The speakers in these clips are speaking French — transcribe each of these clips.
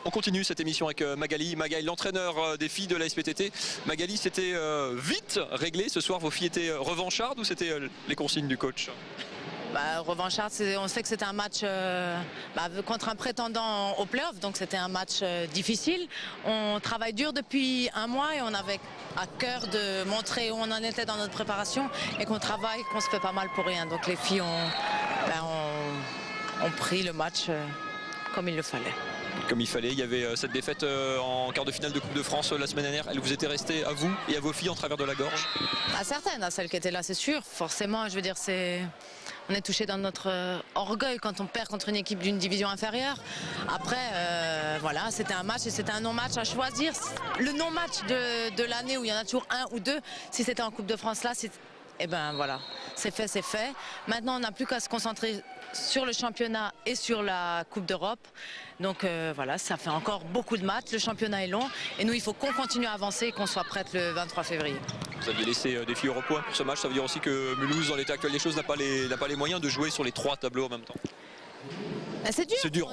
On continue cette émission avec Magali. Magali, l'entraîneur des filles de la SPTT. Magali, c'était vite réglé. Ce soir, vos filles étaient revanchardes ou c'était les consignes du coach? Revancharde, on sait que c'était un match contre un prétendant au play-off, donc c'était un match difficile. On travaille dur depuis un mois et on avait à cœur de montrer où on en était dans notre préparation et qu'on travaille, qu'on se fait pas mal pour rien. Donc les filles ont pris le match comme il le fallait. Comme il fallait, il y avait cette défaite en quart de finale de Coupe de France la semaine dernière. Elle vous était restée à vous et à vos filles en travers de la gorge? À certaines, à celles qui étaient là, c'est sûr. Forcément, je veux dire, on est touché dans notre orgueil quand on perd contre une équipe d'une division inférieure. Après, voilà, c'était un match et c'était un non-match à choisir. Le non-match de l'année où il y en a toujours un ou deux, si c'était en Coupe de France là, eh ben voilà, c'est fait, c'est fait. Maintenant, on n'a plus qu'à se concentrer sur le championnat et sur la Coupe d'Europe. Donc voilà, ça fait encore beaucoup de matchs. Le championnat est long et nous, il faut qu'on continue à avancer et qu'on soit prête le 23 février. Vous aviez laissé des filles au repos pour ce match. Ça veut dire aussi que Mulhouse, dans l'état actuel des choses, n'a pas les moyens de jouer sur les trois tableaux en même temps. C'est dur. C'est dur.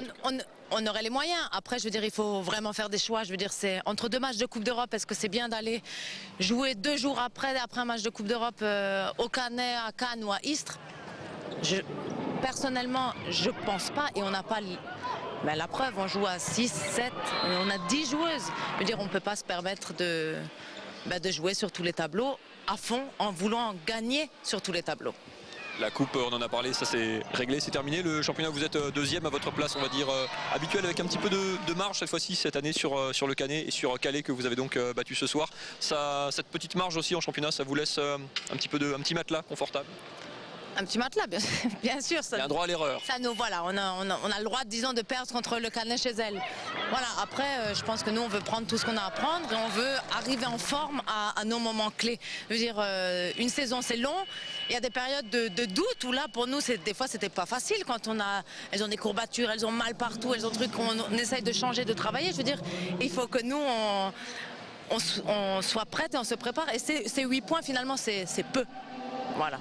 On aurait les moyens. Après, je veux dire, il faut vraiment faire des choix. Je veux dire, c'est entre deux matchs de Coupe d'Europe. Est-ce que c'est bien d'aller jouer 2 jours après un match de Coupe d'Europe au Canet, à Cannes ou à Istres? Personnellement, je pense pas. Et on n'a pas la preuve. On joue à 6, 7. On a 10 joueuses. Je veux dire, on ne peut pas se permettre de jouer sur tous les tableaux à fond en voulant gagner sur tous les tableaux. La coupe, on en a parlé, ça c'est réglé, c'est terminé. Le championnat, vous êtes deuxième à votre place, on va dire habituelle, avec un petit peu de marge cette fois-ci, cette année sur le Canet et sur Calais que vous avez donc battu ce soir. Cette petite marge aussi en championnat, ça vous laisse un petit matelas confortable? Un petit matelas, bien sûr. Il y a un droit à l'erreur. Voilà, on a le droit, disons, de perdre contre le Canet chez elle. Voilà, après, je pense que nous, on veut prendre tout ce qu'on a à prendre et on veut arriver en forme à nos moments clés. Je veux dire, une saison, c'est long. Il y a des périodes de doute où là, pour nous, des fois, c'était pas facile quand elles ont des courbatures, elles ont mal partout, elles ont des trucs qu'on essaye de changer, de travailler. Je veux dire, il faut que nous, on soit prêts et on se prépare. Et ces 8 points, finalement, c'est peu. Voilà.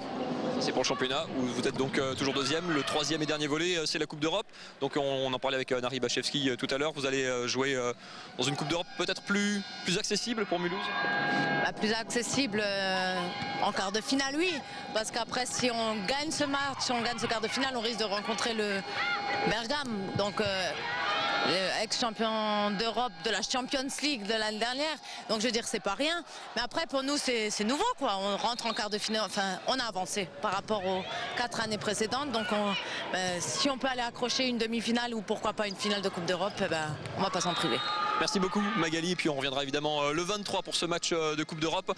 C'est pour le championnat où vous êtes donc toujours deuxième. Le troisième et dernier volet, c'est la Coupe d'Europe. Donc on en parlait avec Nari Bachevski tout à l'heure. Vous allez jouer dans une Coupe d'Europe peut-être plus accessible pour Mulhouse? Plus accessible en quart de finale, oui. Parce qu'après, si on gagne ce match, si on gagne ce quart de finale, on risque de rencontrer le Bergame. Donc ex-champion d'Europe de la Champions League de l'année dernière. Donc je veux dire, c'est pas rien. Mais après, pour nous, c'est nouveau, quoi. On rentre en quart de finale. Enfin, on a avancé par rapport aux 4 années précédentes. Donc si on peut aller accrocher une demi-finale ou pourquoi pas une finale de Coupe d'Europe, on va pas s'en priver. Merci beaucoup Magali. Et puis on reviendra évidemment le 23 pour ce match de Coupe d'Europe.